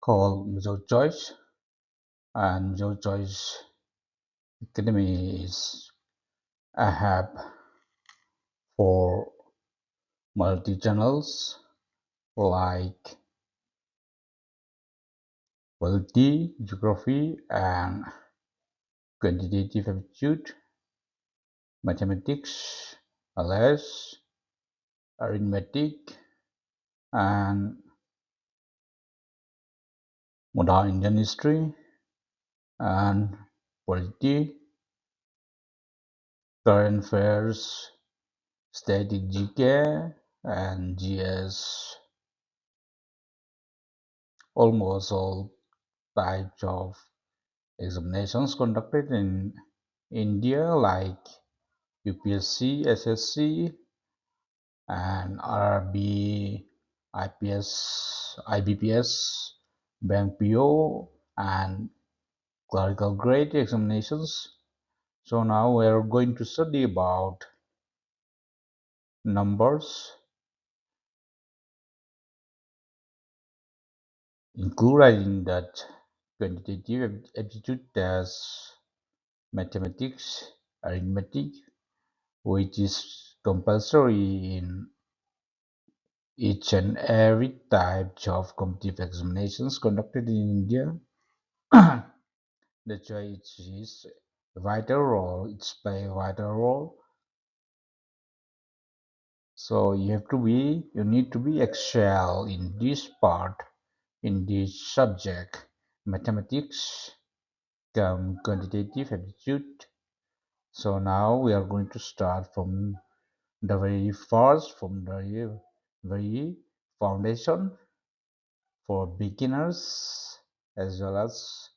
called Mizo Choice, and Mizo Choice Academy is a hub for multi-channels like quality, geography, and quantitative aptitude, mathematics, LS, arithmetic, and modern Indian history, and polity, current affairs, static GK, and GS. Almost all types of examinations conducted in India like UPSC, SSC, and RRB, IPS, IBPS, Bank PO, and clerical grade examinations. So now we are going to study about numbers, including that quantitative aptitude test, mathematics, arithmetic, which is compulsory in each and every type of competitive examinations conducted in India. That's why it is a vital role, it's play a vital role. So you need to be excel in this part, in this subject, mathematics, quantitative aptitude. So now we are going to start from the very first, from the very foundation for beginners as well as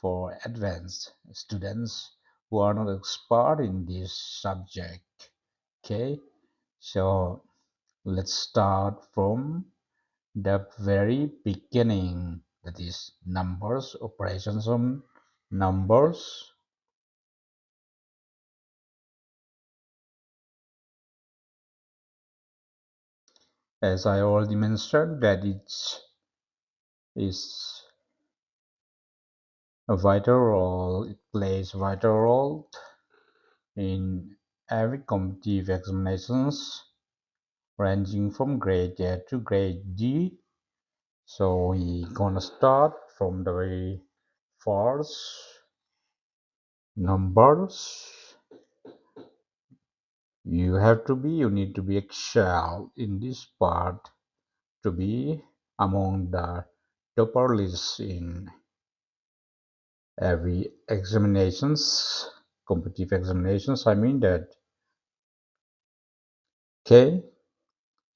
for advanced students who are not expert in this subject. Okay, so let's start from the very beginning, that is numbers, operations on numbers. As I already mentioned, that it is a vital role, it plays a vital role in every competitive examinations ranging from grade A to grade D. So we gonna start from the very first, numbers. You need to be excel in this part to be among the topper list in every examinations, competitive examinations, I mean that. Okay,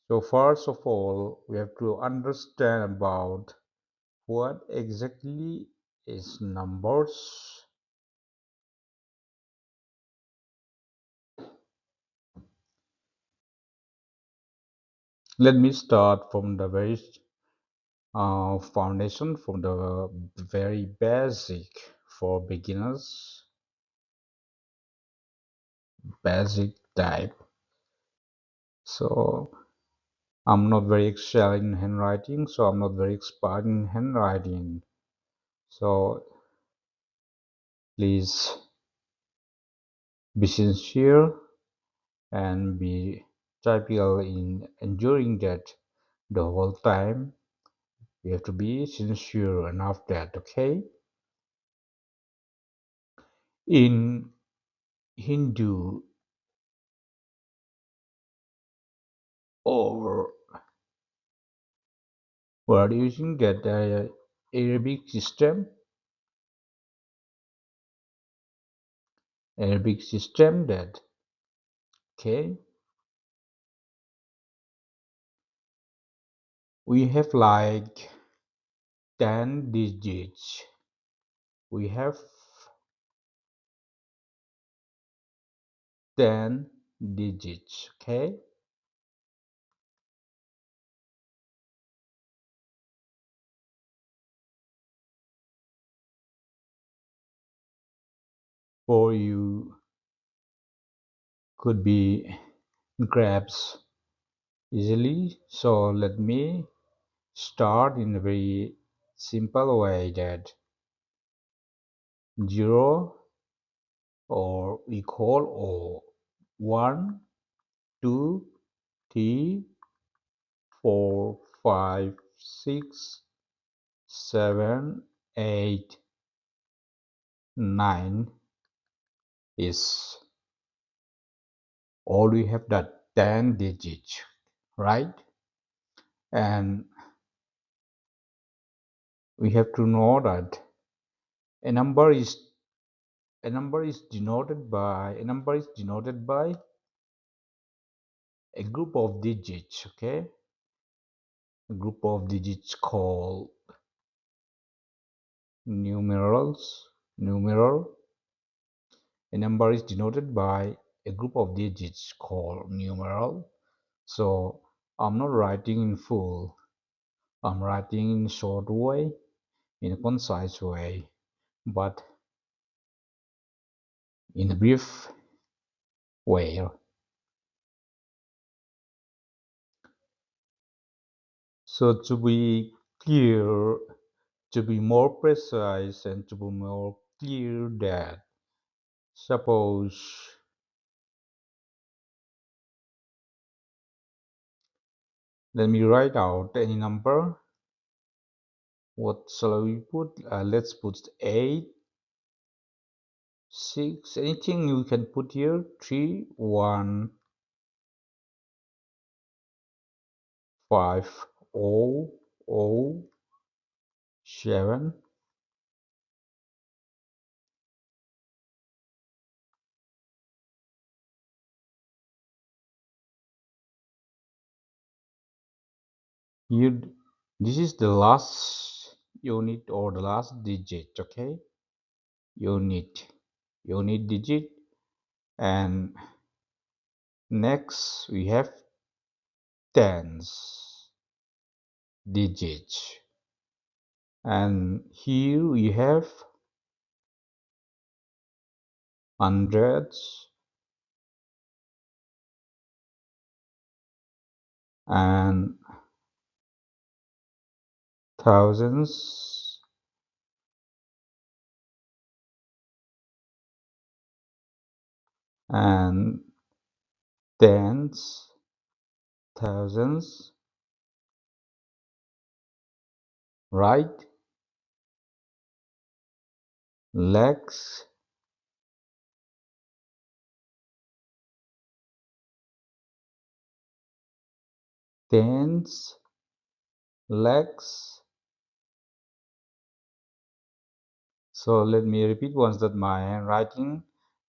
so first of all we have to understand about what exactly is numbers. Let me start from the very foundation, from the very basic for beginners, basic type. So I'm not very excel in handwriting, so I'm not very expert in handwriting. So please be sincere and be typical in enduring that the whole time. You have to be sincere enough that, okay? In Hindu or we're using that Arabic system that, okay, we have like 10 digits. We have 10 digits, okay? For you could be grabs easily. So let me start in a very simple way that 0 or equal or 1, 2, 3, 4, 5, 6, 7, 8, 9 is all we have that 10 digits, right? And we have to know that a number is denoted by a group of digits, okay? A group of digits called numeral. A number is denoted by a group of digits called numeral. So I'm not writing in full. I'm writing in a short way, in a concise way, but in a brief way. So to be clear, to be more precise, and to be more clear that suppose let me write out any number. What shall we put? Let's put 8, 6, anything you can put here. 3, 1, 5, 0, 0, 7. Here, this is the last unit or the last digit, okay? Unit, unit digit, and next we have tens digits, and here we have hundreds and thousands and tens, thousands, right? Lakhs, tens, lakhs. So let me repeat once that my handwriting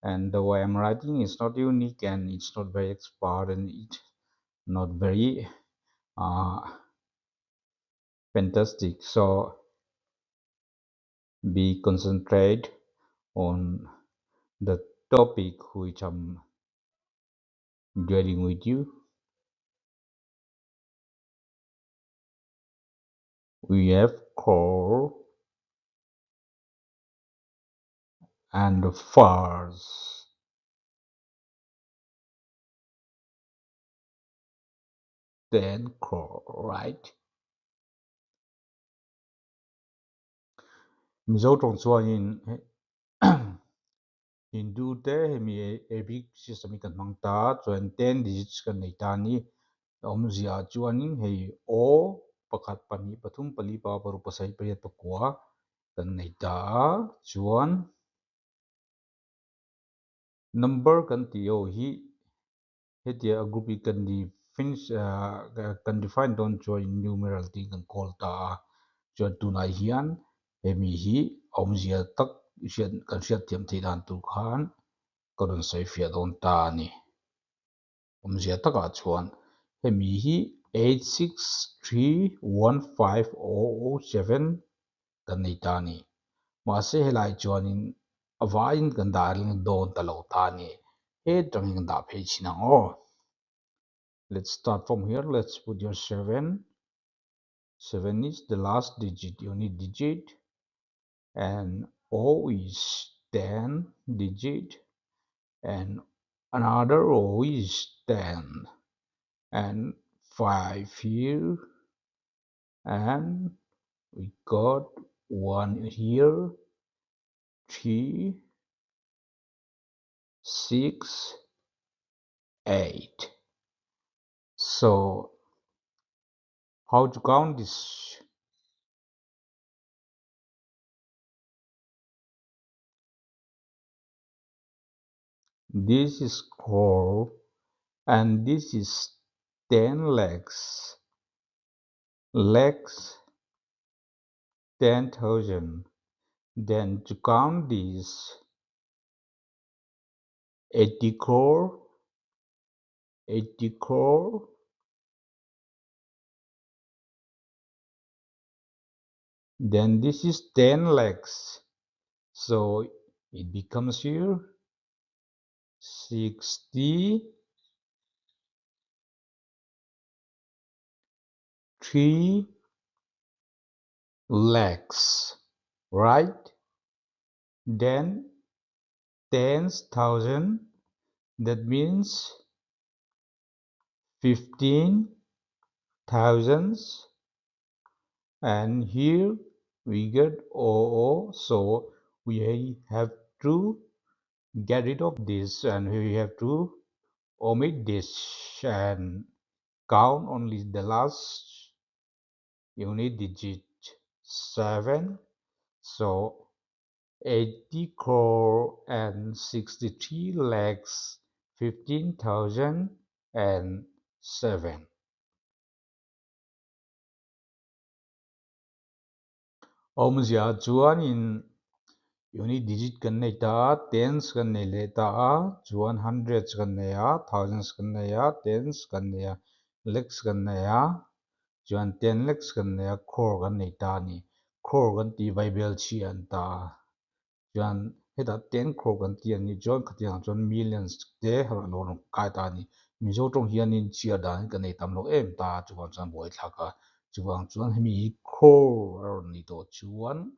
and the way I'm writing is not unique and it's not very expert and it's not very uh, fantastic. So be concentrate on the topic which I'm dealing with you. We have core and fars, then core, right? Mizo trong chuan in Hindu te hemi Arabic system kan mang ta chuan 10 digits kan nei ta ni om zia chuan in hei o pakhat pani pathum pali pa paru pasai pariat pakwa kan nei ta chuan number kan ti o hi hetia a group kan di finish kan define don chuan numeral ti kan call ta chuan tunai hian hemi hi om zia tak sian kan siat thiam thei dan tu khan karon sai fia don ta ni om zia taka chuan hemi hi 863150007 kan nei ta ni ma se helai chuan in avain kan daring don ta lo ta ni he tang kan da phei china o let's start from here. Let's put your 7. 7 is the last digit, unit digit, and o is 10 digit, and another o is 10, and 5 here, and We got 1 here, 3, 6, 8. So how to count this? This is crore and this is 10 legs. Legs 10,000. Then to count this 80 crore, 80 crore, then this is 10 legs. So it becomes here 63 legs, right? Then 10,000, that means 15 thousands, and here we get oo, so we have to get rid of this and we have to omit this and count only the last unit digit 7. So 80 crore and 63 lakhs 15,007. Ông già chuan in unit digit kan nei ta, tens kan nei le ta, chuan hundreds kan nei a, thousands kan nei a, tens kan nei a, lakhs kan nei a, chuan 10 lakhs kan nei a, crore kan nei ta ni. Crore kan ti Bible chi an ta. Chuan heta 10 crore kan ti an ni chuan khatiang chuan millions te har lo kai ta ni. Mizo tong hian in chia dan kan nei tam lo em ta chuan chuan boi thlaka. Chuan hemi crore ni to chuan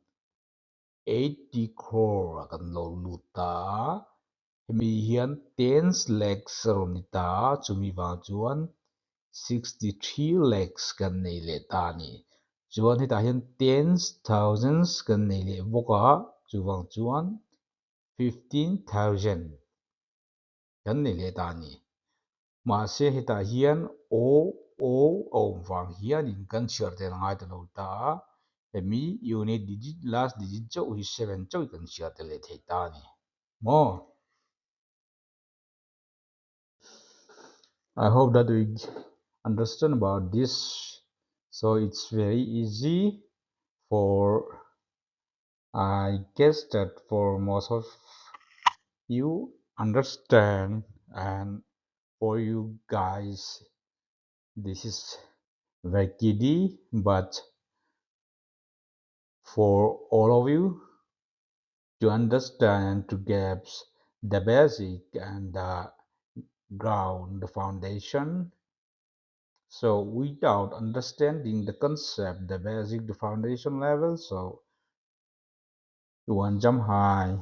80 crore kan lo lut ta. Hemi hian tens lakhs ron ni ta chumi wang chuan 63 lakhs kan nei le ta ni. Chuan heta hian tens thousands kan nei le boka chuwang chuan 15,000 kan nei le ta ni. Mahse heta hian o awm wang hian in kan chiar te ngai ta lo ta. Hemi unit digit last digit chau hi 7 chau kan chiar te le thei ta ni. Mo, I hope that we understand about this. So it's very easy for, I guess that for most of you understand, and for you guys this is very kiddie, but for all of you to understand, to get the basic and the ground, the foundation. So without understanding the concept, the basic, the foundation level, so you want jump high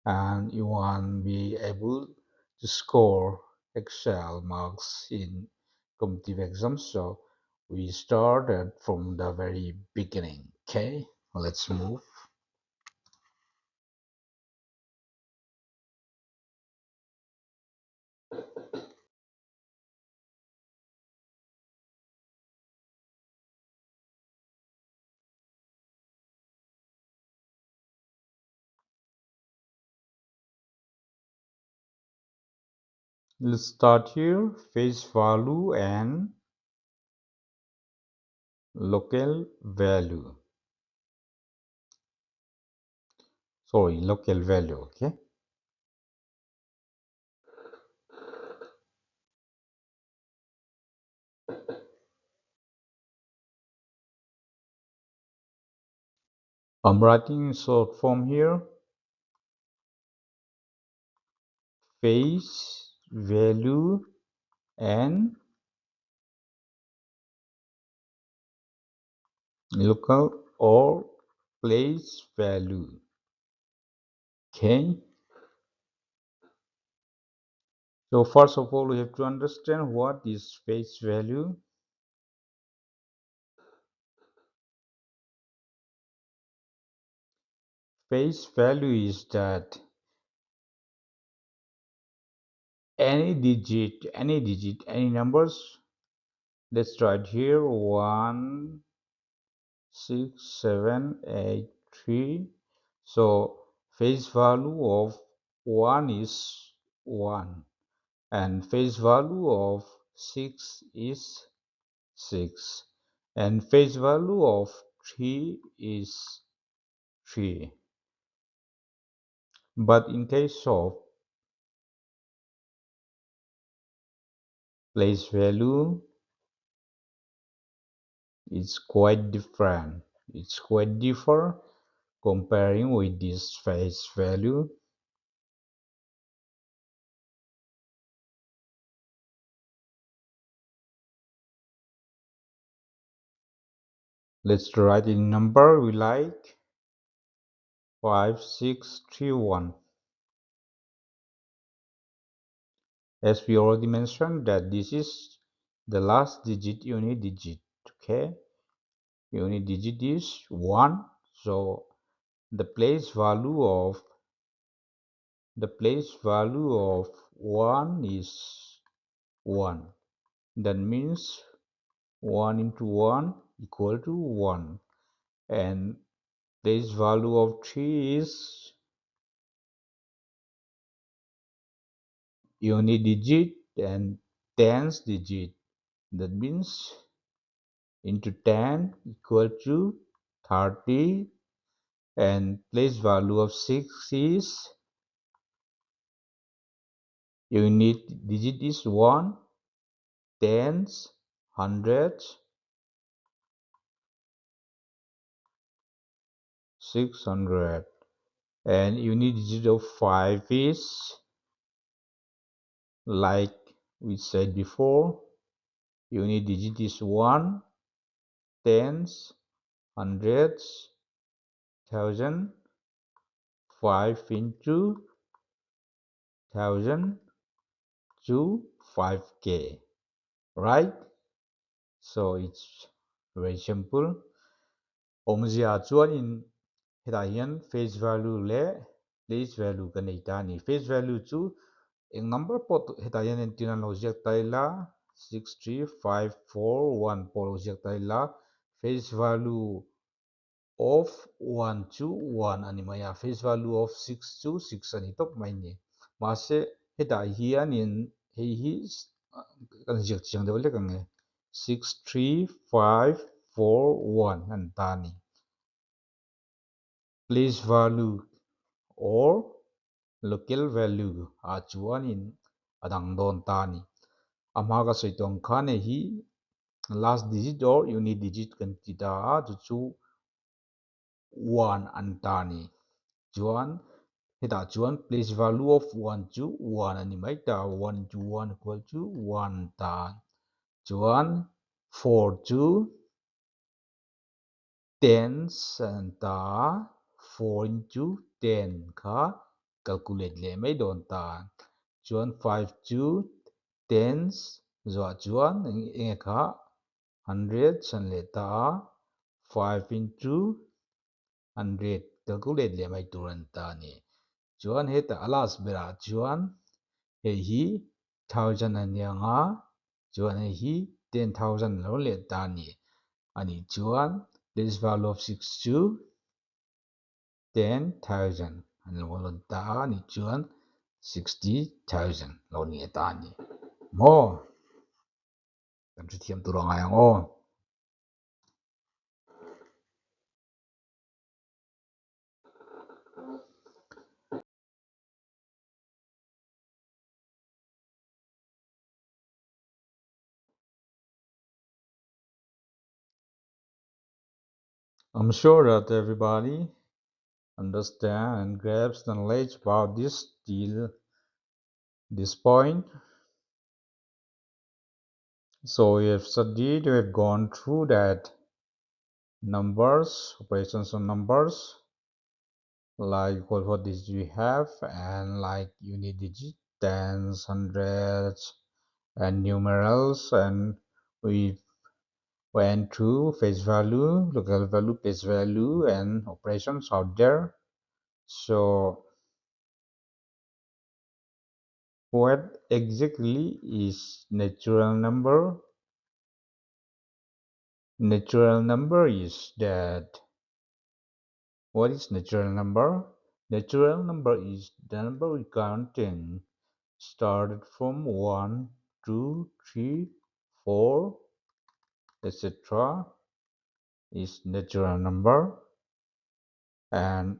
and you want be able to score Excel marks in competitive exams. So we started from the very beginning. Okay, let's move. Let's start here. Face value and local value. Sorry, local value. Okay. I'm writing in short form here. Face value and local or place value. Okay. So first of all, we have to understand what is face value. Face value is that any numbers. Let's write here 1, 6, 7, 8, 3. So face value of 1 is 1 and face value of 6 is 6 and face value of 3 is 3. But in case of place value, it's quite different. It's quite different comparing with this face value. Let's write in number we like 5631. As we already mentioned that this is the last digit unit digit. Okay, unit digit is 1. So the place value of 1 is 1. That means 1 into 1 equal to 1. And place value of 3 is unit digit and tens digit. That means into 10 equal to 30 and place value of 6 is unit digit is 1, tens, hundreds, 600 and unit digit of 5 is like we said before, unit digit is 1, tens, hundreds, thousand, 5 into thousand to 5k, right? So it's very simple. Omzia chuan in heta hian face value le place value kan nei ta ni face value chu eng number pot heta hian en tinan lo ziak tai la 63541 por lo ziak tai la face value of 1 to 1 ani maya face value of 6 to 6 ani top mai ni ma se heta hian in hi kan ziak chiang de le kan nge 63541 an ta ni place value or local value a chuan in adang don ta ni ama ka soitong khan hi last digit or unit digit kan ti da chu 1 an ta ni chuan heta chuan place value of 1 to 1 ani mai ta 1 to 1 equal to 1 ta chuan 4 to tens an ta 4 into 10 kha calculate le mai don ta chuan 5 to tens zo chuan enge kha 100 san le ta 5 into 100 calculate le mai turan ta ni chuan heta alas bera chuan hi 1000 anianga chuan hi 10000 lo le ta ni ani chuan this value of 6 to 10,000 an lo lon ta ni chuan 60,000 lo ni ta ni mo kan thi thiam tu rang ai ngo I'm sure that everybody understand and grasp the knowledge about this till this point. So we have studied, we have gone through that numbers, operations on numbers, like what digits we have, and like unit digit, tens, hundreds, and numerals, and we went through face value, local value, place value, and operations out there. So what exactly is natural number? Natural number is that what is natural number? Natural number is the number we counting started from 1, 2, 3, 4, etc. is natural number, and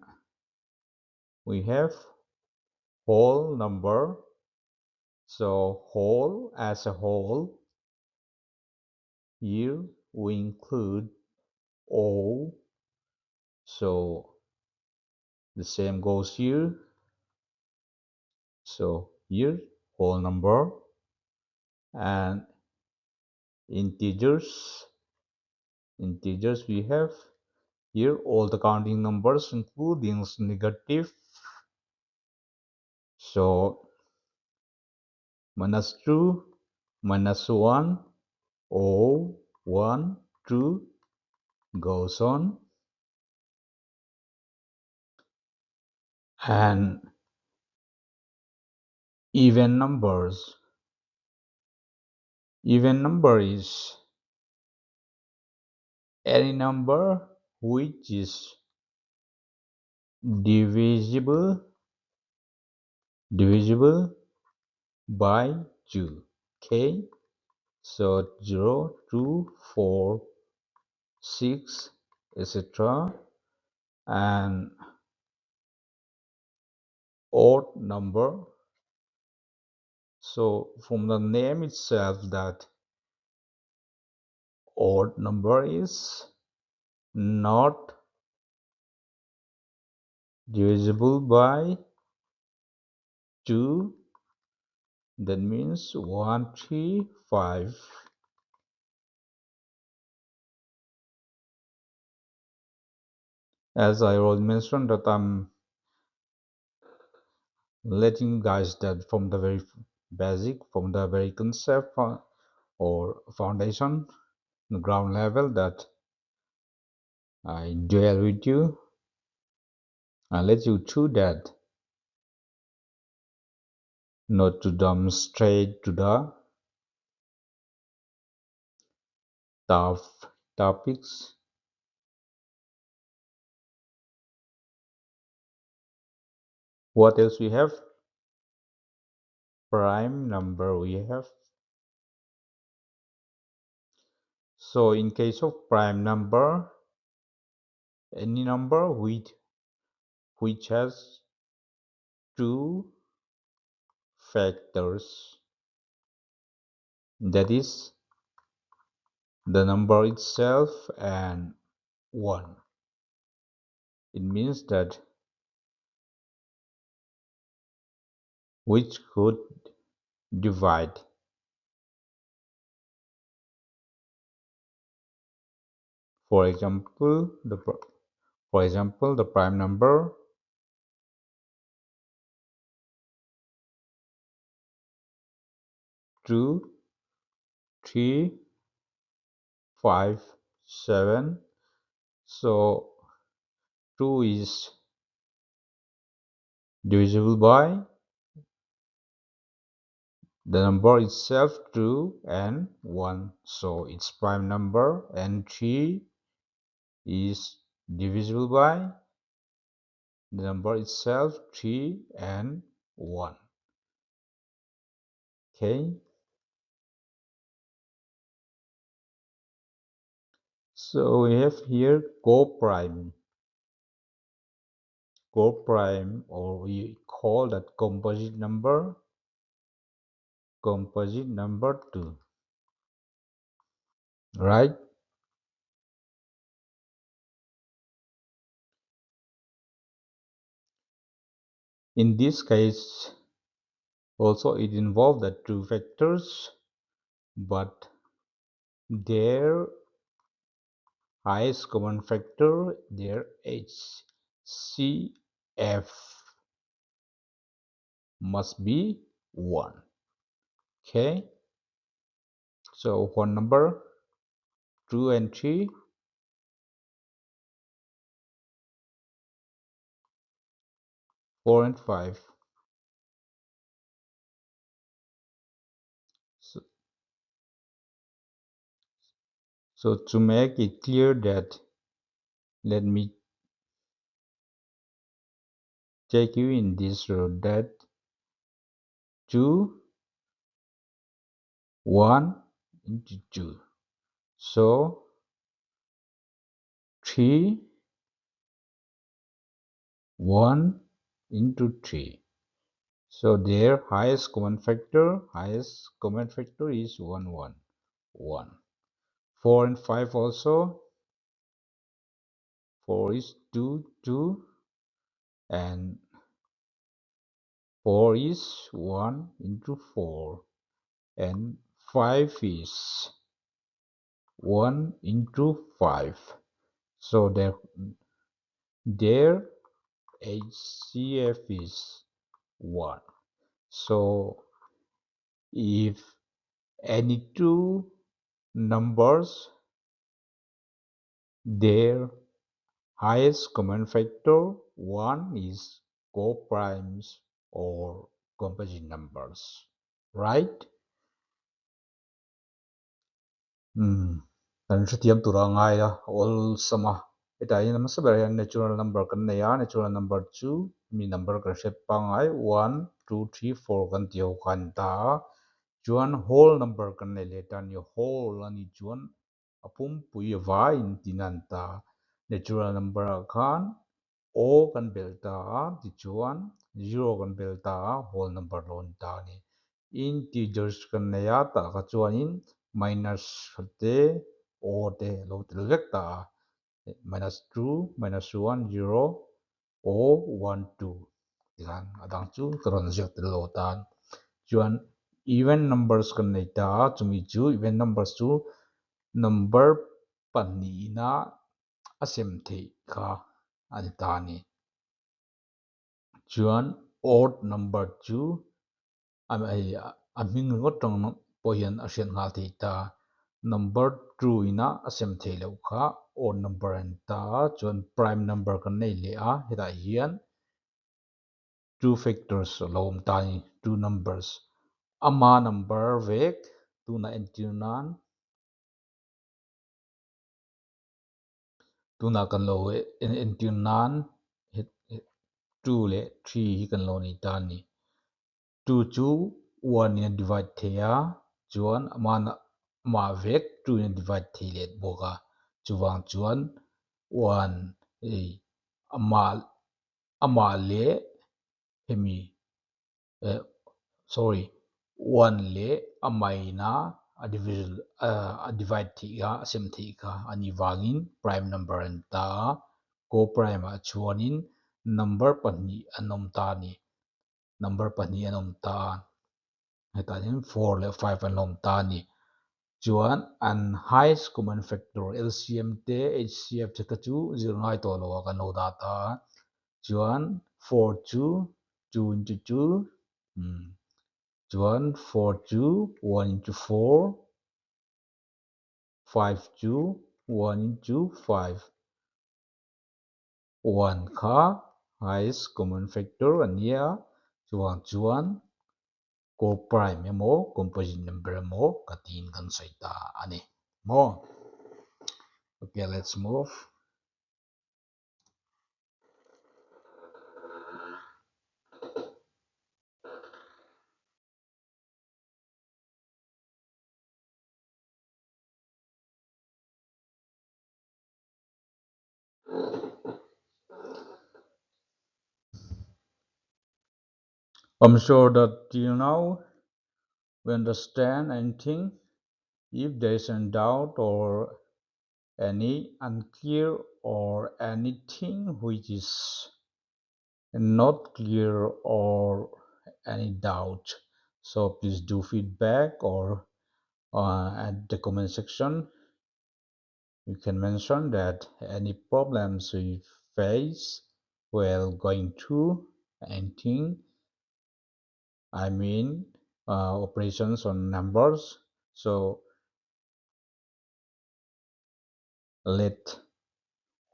we have whole number. So whole as a whole, here we include all. So the same goes here. So here whole number, and integers. Integers we have here all the counting numbers including negative. So -2, -1, 0, 1, 2 goes on, and even numbers. Even number is any number which is divisible by 2. Okay, so 0, 2, 4, 6, etc. and odd number. So from the name itself that odd number is not divisible by 2, that means 1, 3, 5. As I already mentioned that I'm letting you guys that from the very basic, from the very concept or foundation, the ground level that I dwell with you. I let you through that, not to jump straight to the tough topics. What else we have? Prime number we have. So in case of prime number, any number which has two factors, that is the number itself and 1. It means that which could divide. For example, the prime number 2, 3, 5, 7. So 2 is divisible by the number itself 2 and 1. So its prime number, and 3 is divisible by the number itself 3 and 1. Okay, so we have here co-prime, or we call that composite number 2, right? In this case also it involves the two factors, but their highest common factor, their HCF, must be 1. Okay, so one number 2 and 3, 4 and 5. So, so to make it clear that, let me take you in this road that 2, 1 into 2. So 3, 1 into 3. So their highest common factor is 1, 1, 1. 4 and 5 also. 4 is 2, 2, and 4 is 1 into 4, and 5 is 1 into 5. So their HCF is 1. So if any two numbers, their highest common factor 1 is co-primes or composite numbers, right? Kan thiam tura ngai da all sama eta ina masabara natural number kan ne ya natural number 2 mi number kan set pa ngai 1 2 3 4 kan tio kan ta chuan whole number kan ne le tan yo whole ani chuan apum pui va in tinan ta natural number khan o kan bel ta ti chuan zero kan bel ta whole number lon ta ni integers kan ne ya ta ka chuan in minus te o te lo tel vek ta minus 2 minus 1 0 o 1 2 tihan adang chu karon zek tel lo tan chuan even numbers kan nei ta chumi chu even numbers chu number pani na asem thei kha ani ta ni chuan odd number chu a ming ngot tong pohian a hriat nga thei ta number 2 ina asem thei lo kha odd number an ta chuan prime number kan nei le a heta hian two factors lom ta ni two numbers ama number vek tu na entir nan tu na kan lo entir nan 2 le 3 hi kan lo ni ta ni 2 chu 1 in divide thea chuan ama vek 2 in divide thei let boka chuwang chuan 1 ama ama le hemi sorry 1 le amai na a division a divide thi ga sem thi ka ani wangin prime number an ta co prime a chuanin number pahnih anom ta ni number pahnih anom ta hetanin 4 le 5 an lom ta ni chuan an highest common factor LCM te HCF te ka chu zir ngai to lo kan lo da ta chuan 4 chu 2 into 2 chuan 4 chu 1 into 4 5 chu 1 into 5 1 kha highest common factor ania chuan co-prime emo composite number emo katin kan saita ani mo okay, let's move. I'm sure that till now we understand and think. If there is any doubt or any unclear or anything which is not clear or any doubt, so please do feedback or at the comment section you can mention that any problems you face while going through anything, I mean operations on numbers. So let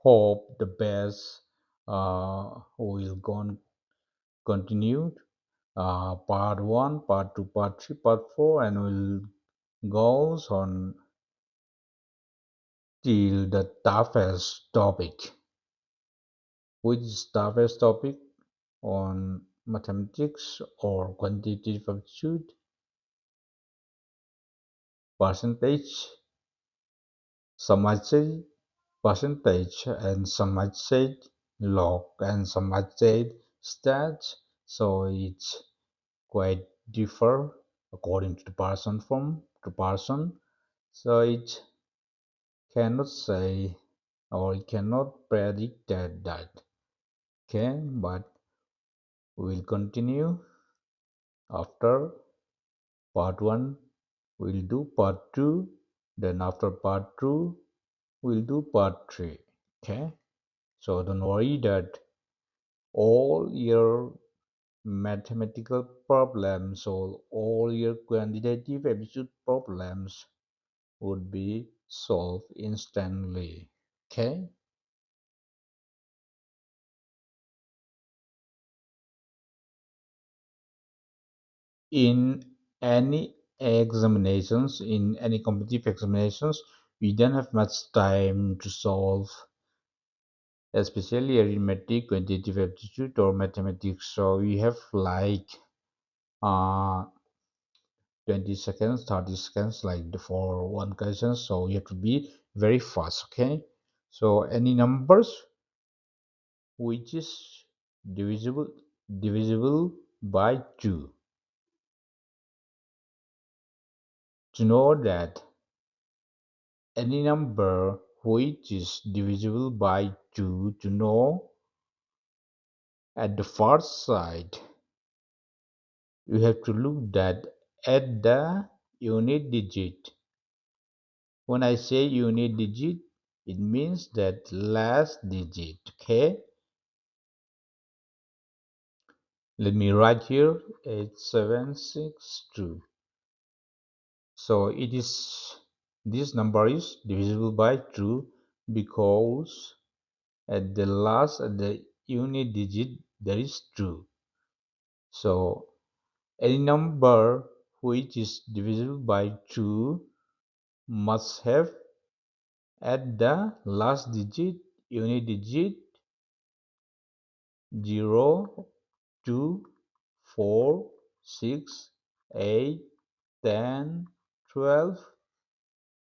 hope the best will go on continued part 1, part 2, part 3, part 4, and we'll goes on till the toughest topic. Which is toughest topic on mathematics or quantitative aptitude? Percentage. Some might say percentage, and some might say log, and some might say stats. So it's quite differ according to the person from the person. So it cannot say or it cannot predict that. Okay, but we'll continue after part 1. We'll do part 2. Then after part 2, we'll do part 3. Okay, so don't worry that all your mathematical problems or all your quantitative aptitude problems would be solved instantly. Okay, in any examinations, in any competitive examinations, we don't have much time to solve, especially arithmetic, quantitative aptitude, or mathematics. So we have like uh 20 seconds, 30 seconds, like the for one question. So you have to be very fast. Okay, so any numbers which is divisible by 2. To know that any number which is divisible by 2, to know at the far side, you have to look that at the unit digit. When I say unit digit, it means that last digit. Okay, let me write here 8762. So it is, this number is divisible by 2 because at the unit digit there is 2. So any number which is divisible by 2 must have at the last digit, unit digit, 0, 2, 4, 6, 8, 10, 12,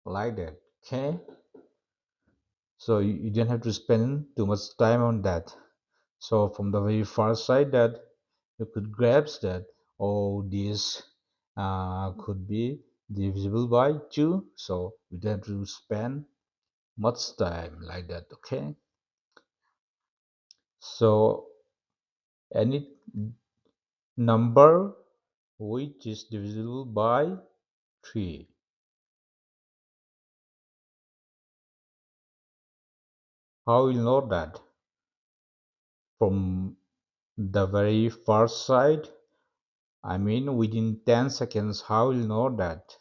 like that. Okay, so you don't have to spend too much time on that. So from the very far side that you could grasp that, oh, this could be divisible by 2, so you don't have to spend much time like that. Okay, so any number which is divisible by 3, how will you know that? From the very far side, I mean within 10 seconds, how will you know that?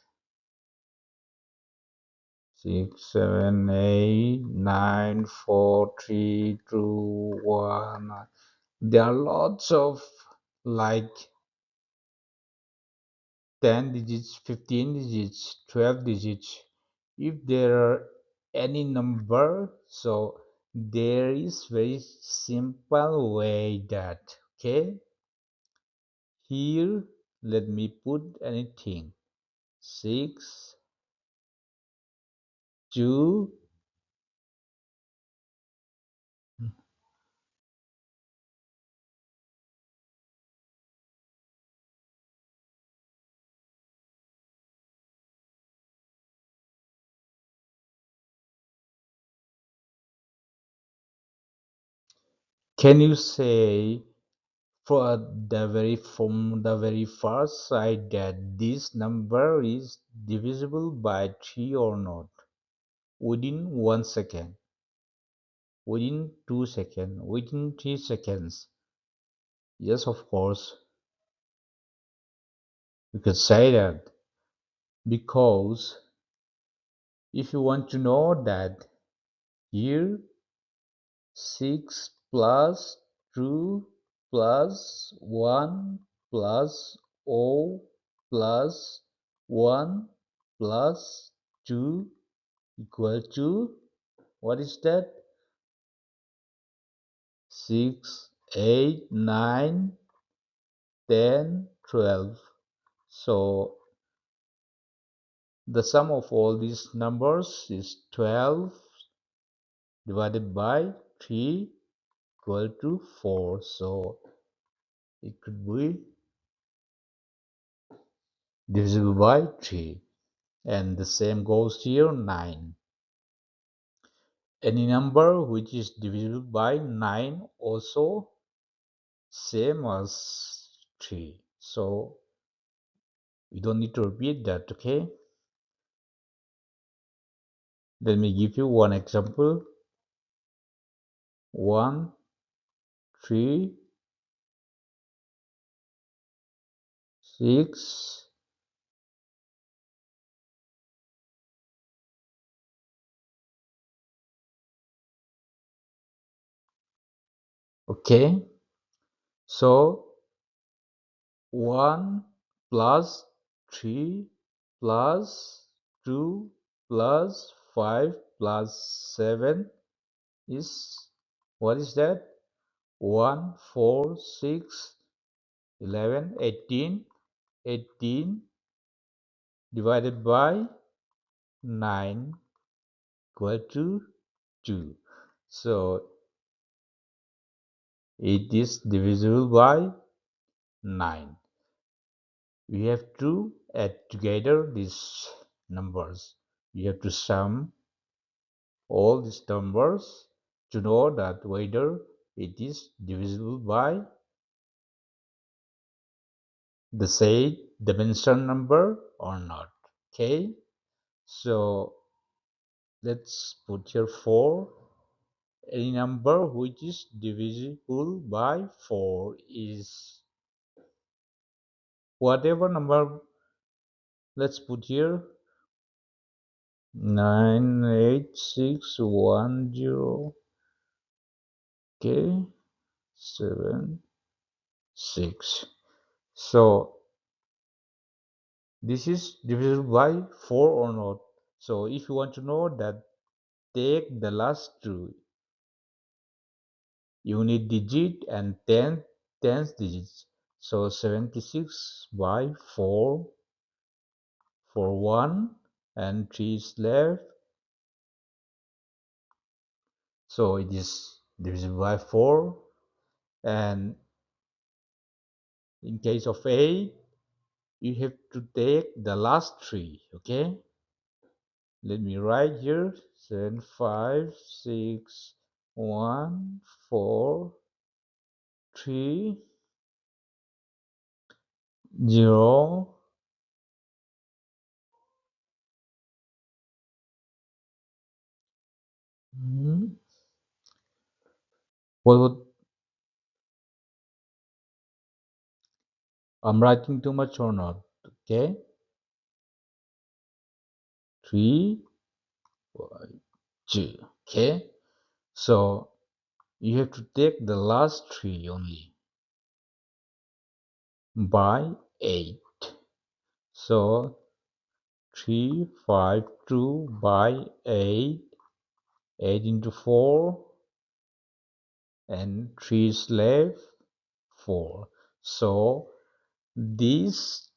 6, 7, 8, 9, 4, 3, 2, 1. There are lots of like 10 digits, 15 digits, 12 digits. If there are any number, so there is very simple way that, okay, here let me put anything, 6, 2. Can you say for from the very far side that this number is divisible by 3 or not? Within 1 second, within 2 seconds, within 3 seconds. Yes, of course, you could say that, because if you want to know that here 6 plus 2 plus 1 plus O plus 1 plus 2 equal to, what is that? 6, 8, 9, 10, 12. So the sum of all these numbers is 12 divided by 3 equal to 4. So it could be divisible by 3. And the same goes here, 9. Any number which is divisible by 9 also same as 3. So we don't need to repeat that, okay? Let me give you one example. 1, 3, 6, okay? So 1 plus 3 plus 2 plus 5 plus 7 is, what is that? 1, 4, 6, 11, 18. 18 divided by 9 equal to 2. So it is divisible by 9. We have to add together these numbers. We have to sum all these numbers to know that whether it is divisible by the said dimension number or not. Okay, so let's put here 4. Any number which is divisible by 4 is whatever number. Let's put here 98610. Okay, 7, 6. So this is divisible by 4 or not. So if you want to know that, take the last two unit digit and tenth digits. So 76 by 4 for 1 and 3 is left. So it is divisible by 4. And in case of 8, you have to take the last 3. Okay, let me write here 7, 5, 6, 1, 4, 3, 0. What I'm writing too much or not? Okay, 3, 2. Okay, so you have to take the last 3 only by 8. So 3, 5, 2 by 8. 8 into 4 and 3 is left 4. So this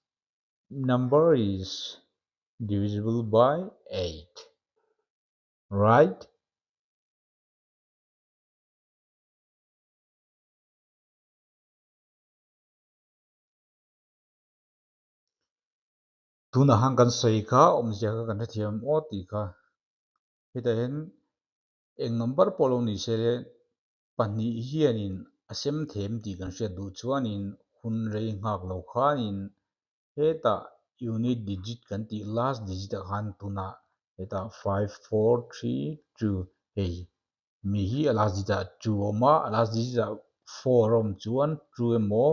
number is divisible by 8, right? Tuna hangkan sei kha omjia kan thiam o ti kha hita hen eng number poloni sele pani hianin asem them ti kan sia du chuanin hun rei ngak lo khanin heta unit digit kan ti last digit han tuna heta 5432 hey mi hi last digit 2 oma last digit 4 om chuan 2 emo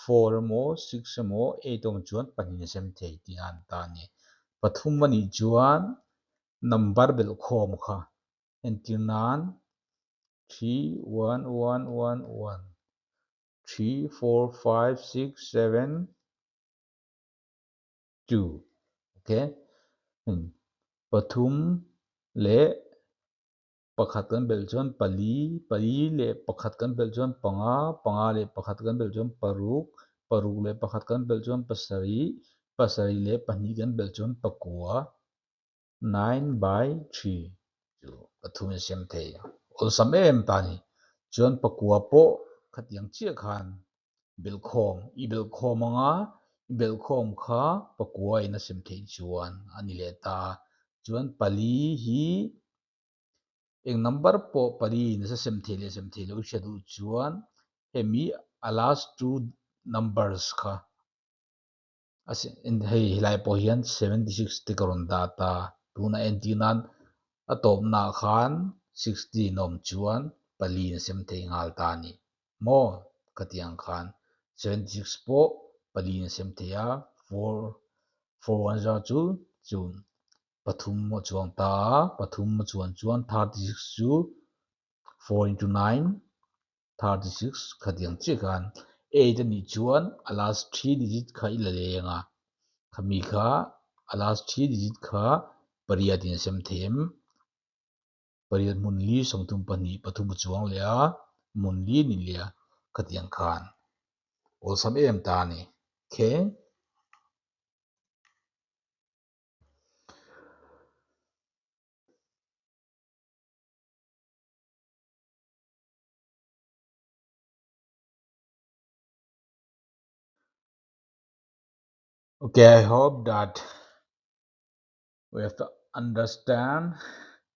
4 emo 6 emo 8 om chuan pani sem thei ti an ta ni pathum mani chuan number bel khom kha entinan 31111 3 4 5 6 7 2. Okay. Pathum le pakhat kan bel chuan pali pali le pakhat kan bel chuan panga panga le pakhat kan bel chuan paruk paruk le pakhat kan bel chuan pasari pasari le pahnih kan bel chuan pakua 9/3 chu pathum siam thei ol sam em tani chuan pakua po khatiang chia khan belkhom I belkhom anga belkhom kha pakua ina sim thei chuan ani le ta chuan pali hi eng number po pali na sa sem thei lo schedule chuan hemi a last two numbers kha as in hei hilai po hian 76 te karon data tuna entinan atop na khan 60 nom chuan pali na sem thei ngal ta ni mo katiang khan 76 po pali na sem thei a 4 1 chu chun pathum mo chuang ta pathum mo chuan 36 chu 4 into 9 36 khatiang chi kan 8 ani chuan a last 3 digit kha ila lenga khami kha a last 3 digit kha pariat in sem them pariat munli songtum pani pathum chuang le a munli ni le khatiang khan ol sam em ta ni okay. Okay, I hope that we have to understand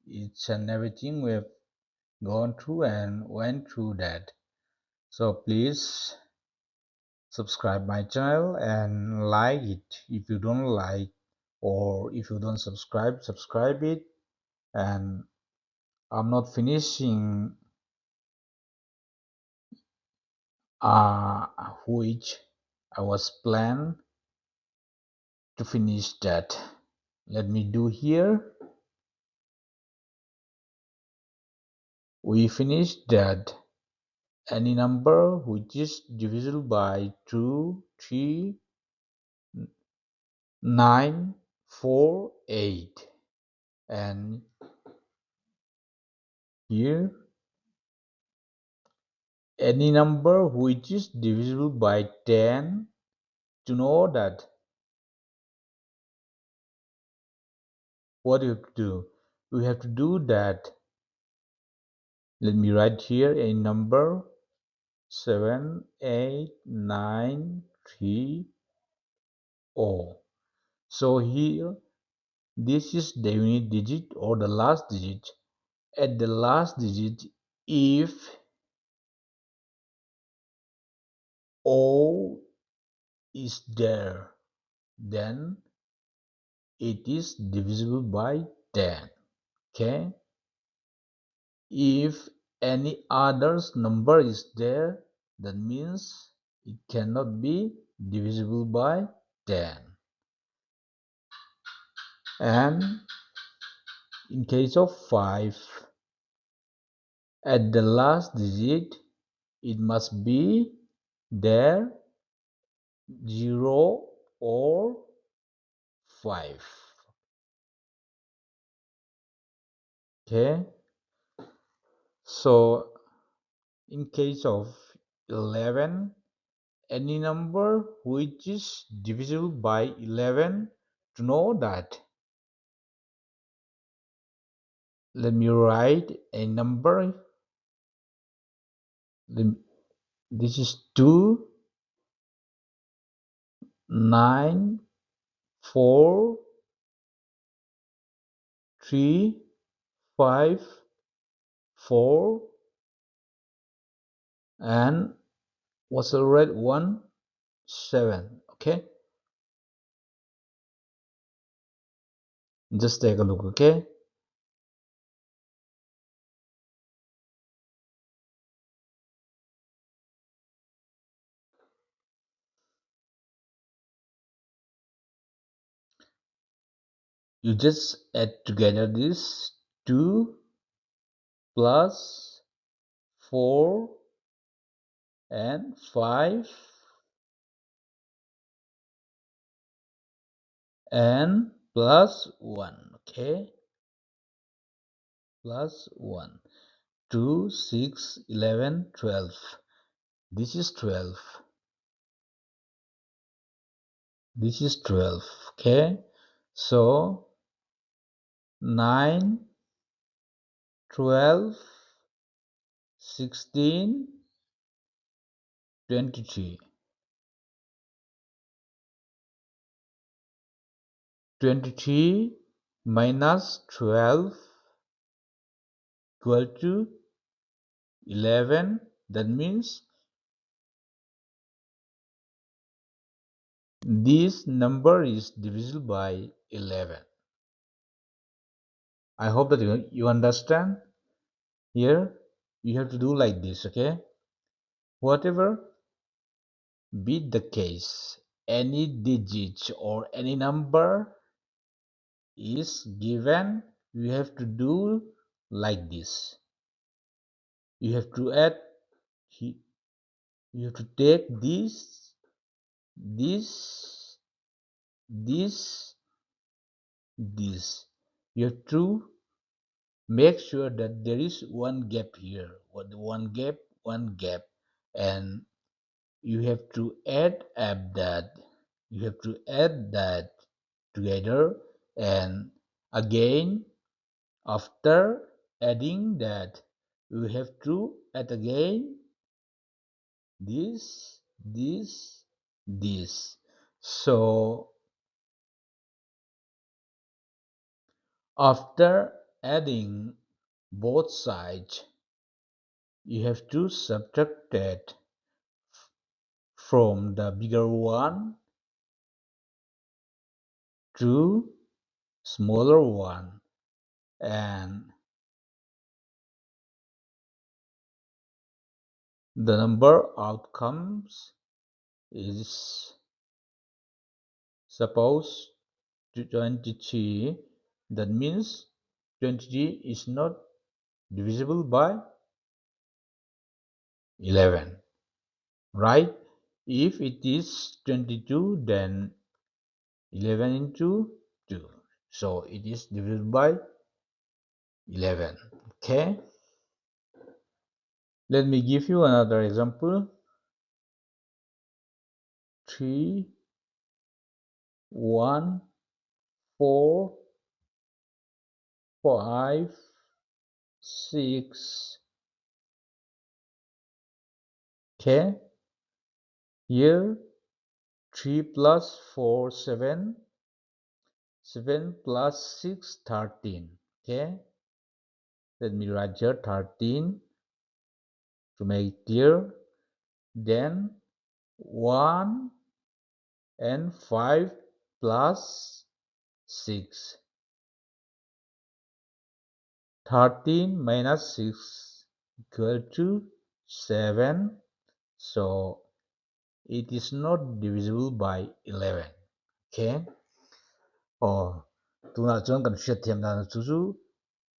each and everything we have gone through and went through that. So please subscribe my channel and like it. If you don't like or if you don't subscribe it. And I'm not finishing which I was planned to finish that. Let me do here. We finished that any number which is divisible by 2 3 9 4 8, and here any number which is divisible by 10. To know that, what you have to do, we have to do that. Let me write here a number 7 8 9 3 0. So here this is the unit digit or the last digit. At the last digit, if O is there, then it is divisible by 10. Okay. If any other number is there, that means it cannot be divisible by 10. And in case of 5, at the last digit, it must be there 0 or 5. Okay. So in case of 11, any number which is divisible by 11, to know that, let me write a number. This is 2 9 4 3 5 4, and what's the red one? 7. Okay, just take a look. Okay, you just add together this 2 plus 4 and 5 and plus 1. Okay, plus 1. 2, 6, 11, 12. This is 12. This is 12. Okay, so 9, 12, 16, 23. 23 minus 12 equal to 11. That means this number is divisible by 11. I hope that you understand. Here you have to do like this, okay? Whatever be the case, any digit or any number is given, you have to do like this. You have to add, you have to take this, this, this, this. You have to make sure that there is one gap here, one gap, and you have to add up that. You have to add that together, and again after adding that, you have to add again this. So after adding both sides, you have to subtract that from the bigger one to smaller one, and the number outcomes is suppose to 23. That means 23 is not divisible by 11, right? If it is 22, then 11 into 2, so it is divisible by 11. Okay, let me give you another example. 3, 1, 4, 5, 6. Okay, here 3 plus 4, 7, 7 plus 6, 13. Okay, let me write here 13 to make it clear. Then 1 and 5 plus 6. 13 minus 6 equal to 7. So it is not divisible by 11. Okay. Oh, tuna chuan kan hriat thiam dan chu chu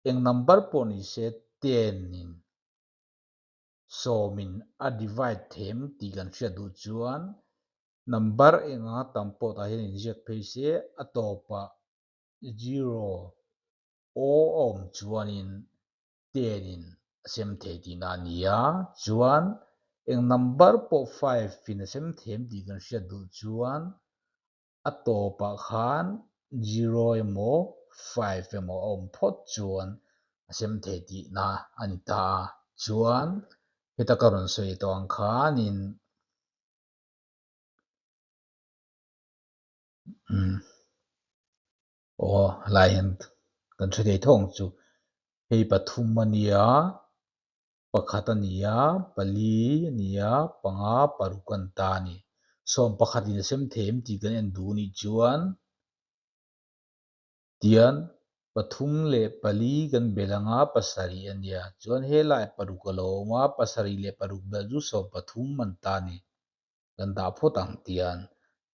eng number pawh ni se 10 in so min a divide them ti kan hriat du chuan number enga tam pawh ta hian in ziak phei se atopa 0 o om chuanin 10 in sem thei ti na nia, chuan eng number pawh 5 in sem them ti kan hriat du chuan atopa khan 0 emaw 5 emaw awm phawt chuan sem thei ti na ani ta, chuan heta ka rawn sawi tawng khanin lai hian kan hre thei thawng chu hei pathum ania, pakhat ania, pali ania, panga paruk kan ta ni. Sawn pakhat in sem them ti kan en du ni chuan tian pathum le pali kan belanga pasarih ania, chuan helai paruk a lo awma pasarih le paruk bel chu sawn pathum an ta ni kan dah phawt ang tian,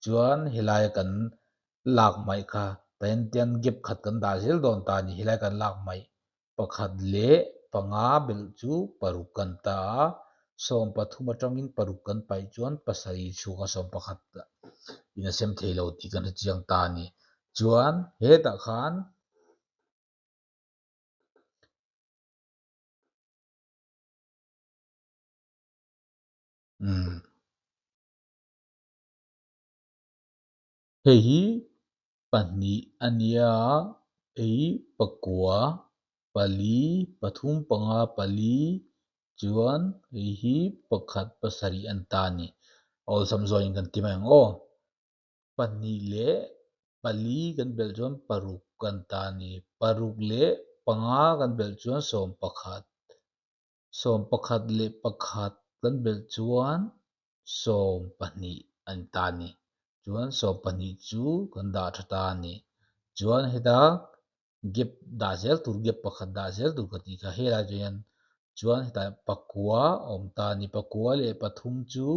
chuan helai kan lak mai kha tian gap khat kan dah zel dawn ta ni, helai kan lak mai pakhat le panga bel chu paruk kan ta, som pathum atangin paruk kan pai chuan pasari chunga som pakhat ina sem theilo ti kan chiang ta ni chuan he ta khan hei hi pahnih ania ei pakua pali pathum panga pali chuan hei hi pakhat pasari an ta ni all sam zo in kan ti mai ang o pahnih le pali kan bel chuan paruk kan ta ni paruk le panga kan bel chuan som pakhat som pakhat le pakhat kan bel chuan som pahnih an ta ni chuan som pahnih chu kan dah tha ta ni chuan heta gap dah zel tur gap pakhat dah zel tur ka ti kha hela chuan chuan heta pakua awm ta ni pakua le pathum chu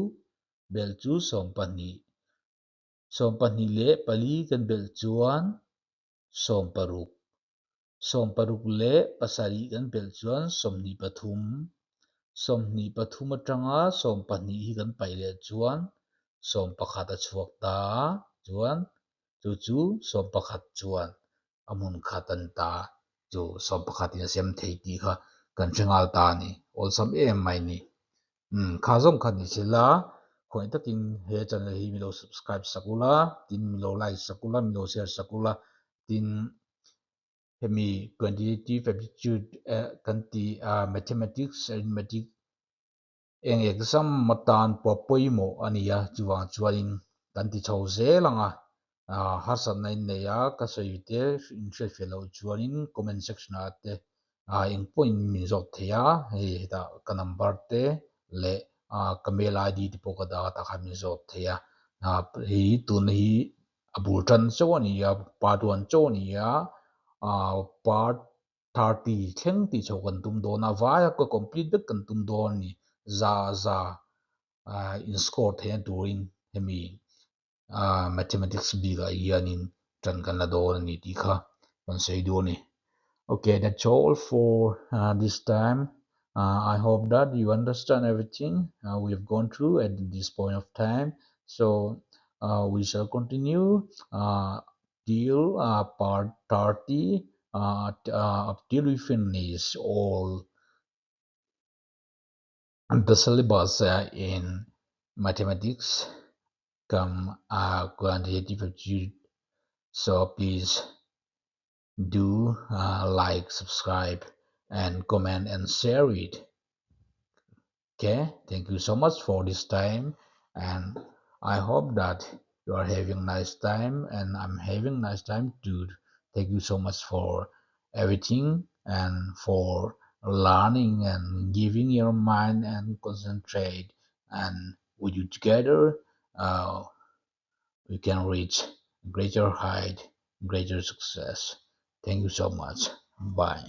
bel chu som pahnih le pali kan bel chuan som paruk som paruk le pasari kan bel chuan somni pathum somni pathum atanga som pahnih hi kan pai le chuan som pakhat a chuak ta chuan chu chu som pakhat chuan amun khat an ta chu som pakhat in sem thei ti kha kan thengal ta ni ol sam em mai ni kha zom khat ni sila khoi takin he channel hi mi lo subscribe sakula tin mi lo like sakula mi lo share sakula tin hemi quantitative aptitude kan ti mathematics arithmetic eng exam matan po poimo ania chuwang chuanin kan ti chho zelanga hasan nai neya ka soite in she fellow chuanin comment section ate in point min zot theya he da ka number te le ka mail id ti po ka da ta kha min zot theya hi tun hi abur tan chawani ya part 1 chawani ya part 30 thleng ti chho kan tum do na vaya ko complete bek kan tum do ni za za in score the during hemi mathematics biga yanin tan kan la do ni ti kha kan sei do ni okay that's all for this time I hope that you understand everything we have gone through at this point of time so we shall continue till part 30 till we finish all the syllabus in mathematics come quantitative aptitude. So please do like, subscribe, and comment and share it. Okay, thank you so much for this time, and I hope that you are having nice time, and I'm having nice time too. Thank you so much for everything and for learning and giving your mind and concentrate, and with you together, uh, we can reach greater height, greater success. Thank you so much. Bye.